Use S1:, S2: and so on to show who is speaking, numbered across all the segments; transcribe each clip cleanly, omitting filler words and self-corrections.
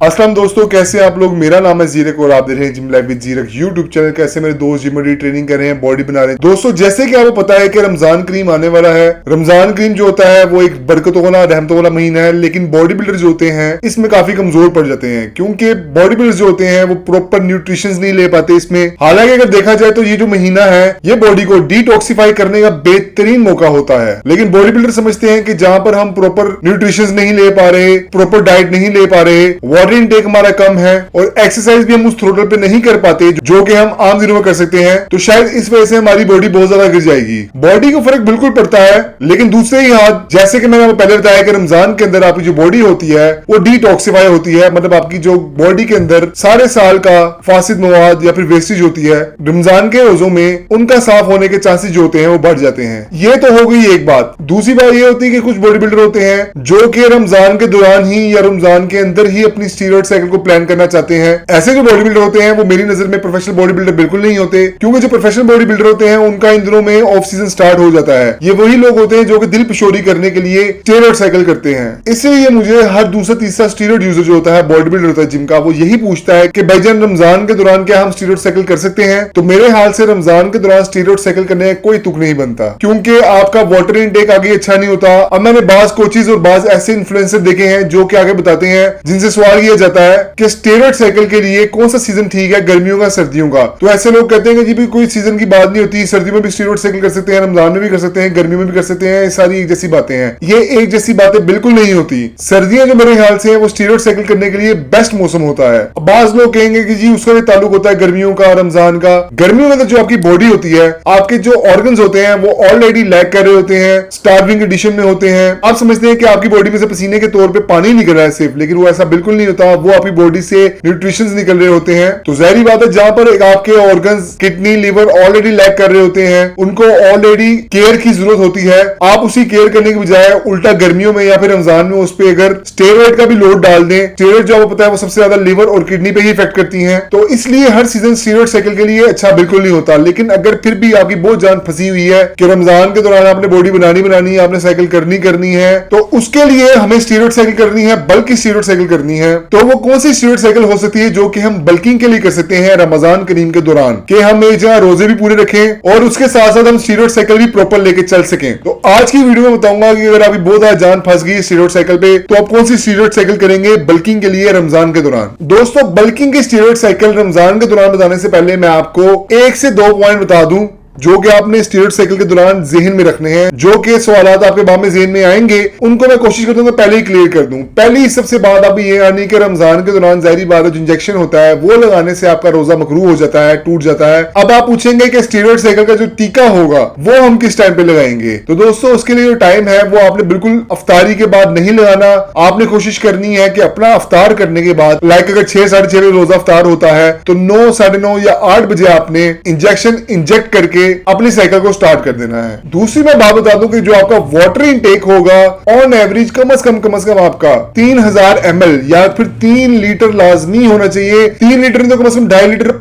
S1: अस्सलाम दोस्तों, कैसे आप लोग। मेरा नाम है जीरक और आप देख रहे हैं जिम लाइफ विद जीरक यूट्यूब चैनल। कैसे मेरे दोस्त जिम में ट्रेनिंग कर रहे हैं, बॉडी बना रहे हैं। दोस्तों जैसे कि आपको पता है कि रमजान करीम आने वाला है। रमजान करीम जो होता है वो एक बरकतों वाला रहमतों वाला महीना है, लेकिन बॉडी बिल्डर जो होते हैं इसमें काफी कमजोर पड़ जाते हैं, क्योंकि बॉडी बिल्डर जो होते हैं वो प्रॉपर न्यूट्रिशन नहीं ले पाते इसमें। हालांकि अगर देखा जाए तो ये जो महीना है ये बॉडी को डिटॉक्सिफाई करने का बेहतरीन मौका होता है, लेकिन बॉडी बिल्डर समझते हैं कि जहां पर हम प्रॉपर न्यूट्रिशन नहीं ले पा रहे, प्रॉपर डाइट नहीं ले पा रहे, वाटर इनटेक हमारा कम है और एक्सरसाइज भी हम उस थ्रोटल पे नहीं कर पाते जो कि हम आम दिनों में कर सकते हैं, तो शायद इस वजह से हमारी बॉडी बहुत ज्यादा गिर जाएगी। बॉडी को फर्क बिल्कुल पड़ता है, लेकिन दूसरे ही हाथ जैसे कि मैंने आपको पहले बताया कि रमजान के अंदर आपकी जो बॉडी होती है वो डिटॉक्सिफाई होती है, मतलब आपकी जो बॉडी के अंदर सारे साल का फासिद मवाद या फिर वेस्टेज होती है, रमजान के रोजों में उनका साफ होने के चांसेस जो होते हैं वो बढ़ जाते हैं। ये तो हो गई एक बात। दूसरी बात ये होती है कि कुछ बॉडी बिल्डर होते हैं जो कि रमजान के दौरान ही या रमजान के अंदर ही अपनी स्टीरॉयड साइकिल को प्लान करना चाहते हैं। ऐसे जो बॉडी बिल्डर होते हैं वो मेरी नजर में प्रोफेशनल बॉडी बिल्डर बिल्कुल नहीं होते, क्योंकि जो प्रोफेशनल बॉडी बिल्डर होते हैं उनका इन दिनों में ऑफ सीजन स्टार्ट हो जाता है। ये वही लोग होते हैं जो कि दिल पिशोरी करने के लिए स्टीरॉयड साइकिल करते हैं। इसलिए मुझे हर दूसरा तीसरा स्टीरॉयड यूजर जो होता है, बॉडी बिल्डर होता है जिम का, वो यही पूछता है कि भाईजान रमजान के दौरान क्या हम स्टीरॉयड साइकिल कर सकते हैं। तो मेरे हाल से रमजान के दौरान स्टीरॉयड साइकिल करने का कोई तुक नहीं बनता, क्योंकि आपका वाटर इनटेक आगे अच्छा नहीं होता। अब मैंने बाज कोचेज और बाज ऐसे इन्फ्लुएंसर देखे हैं जो कि आगे बताते हैं, जिनसे सवाल किया जाता है कि स्टीरॉयड साइकिल के लिए कौन सा सीजन ठीक है, गर्मियों का सर्दियों का। तो ऐसे लोग कहते हैं कि जी भी कोई सीजन की बात नहीं होती, सर्दियों में भी स्टीरॉयड साइकिल कर सकते हैं, रमजान में भी कर सकते हैं, गर्मियों में भी कर सकते हैं। ये सारी एक जैसी बातें हैं। ये एक जैसी बातें बिल्कुल नहीं होती। सर्दियां जो मेरे ख्याल से है वो स्टीरॉयड साइकिल करने के लिए बेस्ट मौसम होता है। बाज लोग कहेंगे कि जी उसका भी ताल्लुक होता है गर्मियों का, रमजान का। गर्मियों में तो जो आपकी बॉडी होती है, आपके जो ऑर्गन्स होते हैं वो ऑलरेडी लैग कर रहे होते हैं, स्टार्विंग कंडीशन में होते हैं। आप समझते हैं कि आपकी बॉडी में से पसीने के तौर पे पानी निकल रहा है सिर्फ, लेकिन वो ऐसा बिल्कुल नहीं होता। वो आपकी बॉडी से न्यूट्रिशन निकल रहे होते हैं। तो जाहिर बात है जहां पर आपके organs, kidney, liver already lag कर रहे होते हैं, उनको ऑलरेडी केयर की जरूरत होती है। आप उसी केयर करने की बजाय उल्टा गर्मियों में या फिर रमजान में उस पर अगर स्टेरॉयड का भी लोड डाल दें, स्टेरॉयड जो आपको पता है वो सबसे ज्यादा लिवर और किडनी पे ही इफेक्ट करती हैं, तो इसलिए हर सीजन स्टीरॉयड साइकिल के लिए अच्छा बिल्कुल नहीं होता। लेकिन अगर फिर भी आपकी बहुत जान फंसी हुई है कि रमजान के दौरान आपने बॉडी बनानी है, आपने साइकिल करनी है, तो उसके लिए हमें स्टीरॉयड साइकिल करनी है, बल्कि स्टीरॉयड साइकिल करनी है। तो वो कौन सी स्टीरॉयड साइकिल हो सकती है जो कि हम बल्किंग के लिए कर सकते हैं रमजान करीम के दौरान, कि हम एक जगह रोजे भी पूरे रखें और उसके साथ साथ हम स्टीरॉयड साइकिल भी प्रॉपर लेके चल सकें। तो आज की वीडियो में बताऊंगा कि अगर आपकी बहुत ज्यादा जान फंस गई स्टीरॉयड साइकिल पे, तो आप कौन सी स्टीरॉयड साइकिल करेंगे बल्किंग के लिए रमजान के दौरान। दोस्तों बल्किंग की स्टीरॉयड साइकिल रमजान के दौरान बताने से पहले मैं आपको 1 से 2 पॉइंट बता दूं जो कि आपने स्टीरॉयड साइकिल के दौरान जहन में रखने हैं। जो कि सवालात आपके बाद में जहन में आएंगे उनको मैं कोशिश करता हूं पहले ही क्लियर कर दूं। पहली सबसे बात आप ये आनी कि रमजान के दौरान जाहिर बात है जो इंजेक्शन होता है वो लगाने से आपका रोजा मकरू हो जाता है, टूट जाता है। अब आप पूछेंगे कि स्टीरॉयड साइकिल का जो टीका होगा वो हम किस टाइम पे लगाएंगे। तो दोस्तों उसके लिए जो टाइम है वो आपने बिल्कुल अफ्तारी के बाद नहीं लगाना। आपने कोशिश करनी है कि अपना अफ्तार करने के बाद, लाइक अगर 6 साढ़े 6 बजे रोजा अफ्तार होता है तो 9 साढ़े 9 या 8 बजे आपने इंजेक्शन इंजेक्ट करके अपनी साइकिल को स्टार्ट कर देना है। दूसरी मैं बात बता दूं कि जो आपका वाटर इनटेक होगा ऑन एवरेज कम से कम आपका 3000 ml या फिर 3 लीटर लाजमी होना चाहिए। 3 लीटर तो कम से कम 2.5 लीटर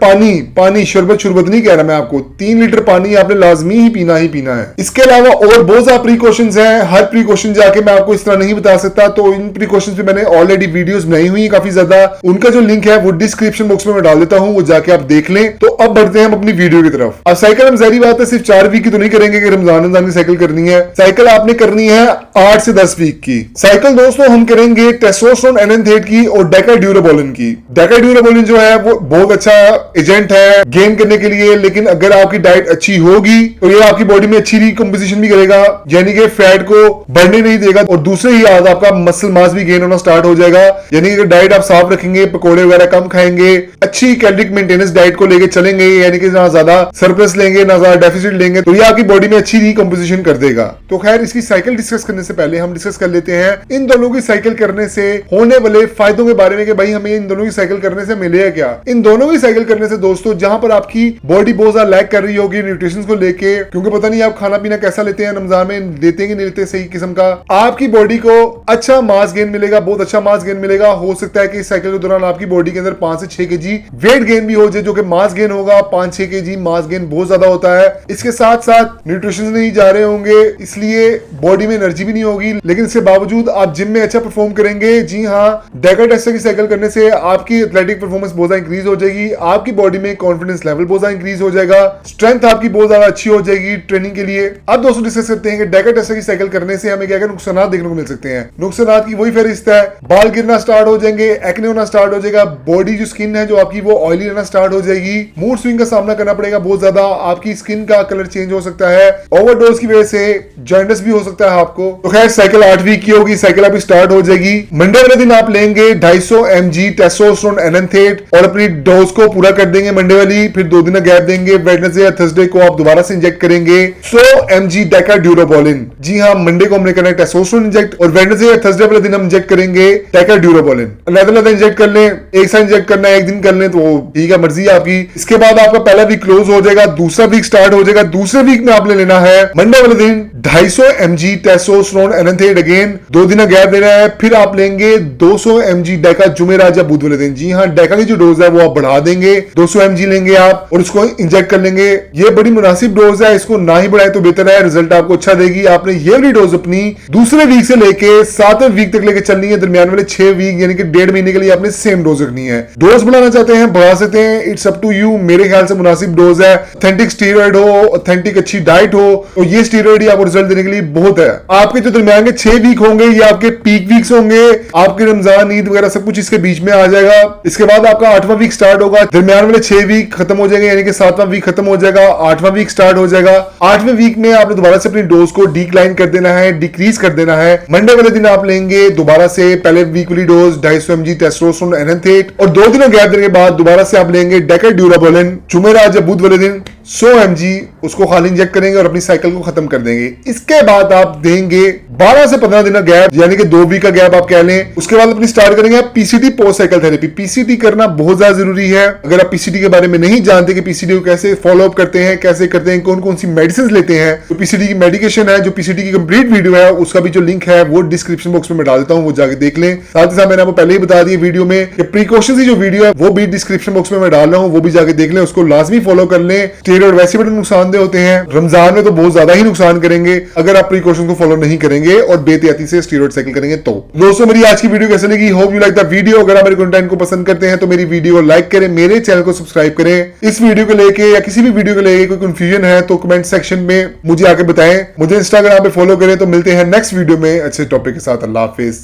S1: पानी शरबत नहीं कह रहा मैं आपको, 3 लीटर पानी आपने लाजमी ही पीना है। इसके अलावा और बहुत सारे प्रिकॉशंस हैं। हर प्रिकॉशन जाके मैं आपको इस तरह नहीं बता सकता, तो इन प्रिकॉशंस पे मैंने ऑलरेडी वीडियोस बनाई हुई है काफी ज्यादा। उनका जो लिंक है वो डिस्क्रिप्शन बॉक्स में मैं डाल देता हूं, वो जाके आप देख लें। तो अब बढ़ते हैं हम अपनी वीडियो की तरफ। अब साइकिल हम जाहिर बात है सिर्फ 4 वीक की तो नहीं करेंगे कि रमजान की साइकिल करनी है। साइकिल आपने करनी है 8 से 10 वीक की साइकिल। दोस्तों हम करेंगे टेस्टोस्टेरोन एनाथेट की और डेकाड्यूराबोलिन की। डेकाड्यूराबोलिन जो है वो बहुत अच्छा एजेंट है गेन करने के लिए, लेकिन अगर आपकी डाइट अच्छी होगी तो ये आपकी बॉडी में अच्छी रिकम्पोजिशन भी करेगा, यानी कि फैट को बढ़ने नहीं देगा। और दूसरे ही आज आपका मसल मास भी गेन होना स्टार्ट हो जाएगा। यानी कि डाइट आप साफ रखेंगे, पकौड़े वगैरह कम खाएंगे, अच्छी कैलोरिक मेंटेनेंस डाइट को लेके चलेंगे, यानी कि ना ज्यादा सरप्लस लेंगे ना ज्यादा डेफिसिट लेंगे, तो ये आपकी बॉडी में अच्छी रिकम्पोजिशन कर देगा। तो खैर इसकी साइकिल डिस्कस करने से पहले हम डिस्कस कर लेते हैं इन दोनों की साइकिल करने से होने वाले फायदों के बारे में कि भाई हमें इन दोनों की साइकिल करने से मिलेगा क्या। इन दोनों की साइकिल करने से दोस्तों जहां पर आपकी बॉडी बहुत ज्यादा लैग कर रही होगी न्यूट्रिशन को लेके, क्योंकि पता नहीं आप खाना पीना कैसा लेते हैं रमजान में, देते हैं कि नहीं लेते सही किस्म का, आपकी बॉडी को अच्छा मास गेन मिलेगा, बहुत अच्छा मास गेन मिलेगा। हो सकता है कि इस साइकिल के दौरान आपकी बॉडी के अंदर 5 से 6 kg वेट गेन भी हो जाए, जो कि मास गेन होगा। 5-6 kg मास गेन बहुत ज्यादा होता आता है। इसके साथ साथ न्यूट्रिशन नहीं जा रहे होंगे, इसलिए बॉडी में एनर्जी भी नहीं होगी, लेकिन इसके बावजूद आप जिम में अच्छा परफॉर्म करेंगे। जी हाँ, डेका टेस्टर की साइकिल करने से आपकी एथलेटिक परफॉर्मेंस बहुत ज्यादा इंक्रीज हो जाएगी, आपकी बॉडी में कॉन्फिडेंस लेवल बहुत ज्यादा इंक्रीज हो जाएगा, स्ट्रेंथ आपकी बहुत ज्यादा अच्छी हो जाएगी ट्रेनिंग के लिए। अब दोस्तों डिस्कस करते हैं कि डेका टेस्टर की साइकिल करने से हमें क्या क्या नुकसान देखने को मिल सकते हैं। नुकसान की वही फहरिस्त है, बाल गिरना स्टार्ट हो जाएंगे, एक्ने होना स्टार्ट हो जाएगा, बॉडी जो स्किन है जो आपकी वो ऑयली रहना स्टार्ट हो जाएगी, मूड स्विंग का सामना करना पड़ेगा बहुत ज्यादा, आपकी स्किन का कलर चेंज हो सकता है, ओवरडोज की वजह से जॉइंटिस भी हो सकता है आपको। तो खैर साइकिल 8 वीक की होगी, साइकिल अभी स्टार्ट हो जाएगी। मंडे वाले दिन आप लेंगे 250 mg टेस्टोस्टेरोन एनाथेट और अपनी डोज को पूरा कर देंगे मंडे वाली, फिर 2 दिन गैप देंगे, वेडनेसडे या थर्सडे को आप दोबारा से इंजेक्ट करेंगे 100 mg डेका ड्यूरोबोलिन। जी हाँ, मंडे को हमने करना है टेस्टोस्टेरोन इंजेक्ट और वेडनेसडे या थर्सडे वाले दिन हम इंजेक्ट करेंगे डेका ड्यूरोबोलिन। अलग-अलग इंजेक्ट कर लें, एक साथ इंजेक्ट करना है, एक दिन कर लें तो ठीक है, मर्जी आपकी। इसके बाद आपका पहला वीक क्लोज हो जाएगा, दूसरा वीक स्टार्ट हो जाएगा। दूसरे वीक में आपने लेना है मंडे वाले दिन 250 mg टेस्टोस्टेरोन एनाथेट अगेन, 2 दिन गैप देना है, फिर आप लेंगे 200 mg डेका जुमेरात या बुध वाले दिन। जी हाँ, डेका की जो डोज है वो आप बढ़ा देंगे, 200 mg लेंगे आप और उसको इंजेक्ट कर लेंगे। ये बड़ी मुनासिब डोज है, इसको ना ही बढ़ाए तो बेहतर है, रिजल्ट आपको अच्छा देगी। आपने ये वाली डोज अपनी दूसरे वीक से लेके 7वें वीक तक लेके चलनी है, दरमियान वाले 6 वीक यानी कि 1.5 महीने के लिए आपने सेम डोज रखनी है। डोज बढ़ाना चाहते हैं बढ़ा सकते हैं, इट्स अप टू यू। मेरे ख्याल से मुनासिब डोज है, ऑथेंटिक स्टीरॉइड हो, ऑथेंटिक अच्छी डाइट हो तो ये स्टीरॉइड ही आपको रिजल्ट देने के लिए बहुत है। आपके जो दरमियान के 6 वीक होंगे ये आपके पीक वीक्स होंगे, आपके रमजान ईद वगैरह सब कुछ इसके बीच में आ जाएगा। इसके बाद आपका 8वां वीक स्टार्ट होगा, दरमियान वाले 6 वीक खत्म हो जाएंगे यानी कि 7वां वीक खत्म हो जाएगा, 8वां वीक स्टार्ट हो जाएगा। 8वें वीक में आपने दोबारा से अपनी डोज को डिक्लाइन कर देना है, डिक्रीज कर देना है। मंडे वाले दिन आप लेंगे दोबारा से पहले वीक वाली डोज 250 mg टेस्टोस्टेरोन एनाथेट और 2 दिनों गैप देने के बाद दोबारा से आप लेंगे डेका ड्यूरोबोलिन जुमेरात या बुध वाले दिन 100 mg, उसको खाली इंजेक्ट करेंगे और अपनी साइकिल को खत्म कर देंगे। इसके बाद आप देंगे 12 से 15 दिन का गैप यानी कि 2 वीक का गैप आप कह लें। उसके बाद अपनी स्टार्ट करेंगे PCT post cycle therapy. PCT करना बहुत ज्यादा जरूरी है। अगर आप पीसीटी के बारे में नहीं जानते कि पीसीटी को कैसे फॉलो अप करते हैं, कैसे करते हैं, कौन कौन सी मेडिसिन लेते हैं, तो पीसीटी की मेडिकेशन है, जो पीसीटी की कंप्लीट वीडियो है उसका भी जो लिंक है वो डिस्क्रिप्शन बॉक्स में मैं डाल देता हूं, वो जाके देख लें। साथ ही साथ मैंने आपको पहले ही बता दिया वीडियो में कि प्रिकॉशंस की जो वीडियो है वो भी डिस्क्रिप्शन बॉक्स में मैं डाल रहा हूं, वो भी जाके देख लें, उसको लाजमी फॉलो कर लें। स्टेरॉइड वैसे भी नुकसानदेह होते हैं, रमजान में तो बहुत ज्यादा ही नुकसान करेंगे अगर आप प्रिकॉशन को फॉलो नहीं करेंगे और बेहतियाती से स्टीरॉइड साइकिल करेंगे। तो दोस्तों मेरी आज की वीडियो कैसे लगी, hope you like the video. अगर आप मेरे कंटेंट को पसंद करते हैं तो मेरी वीडियो को लाइक करें, मेरे चैनल को सब्सक्राइब करें। इस वीडियो को लेके या किसी भी वीडियो को लेके कोई कंफ्यूजन है तो कमेंट सेक्शन में मुझे आके बताएं। मुझे इंस्टाग्राम पे फॉलो करें। तो मिलते हैं नेक्स्ट वीडियो में अच्छे टॉपिक के साथ। अल्लाह हाफिज।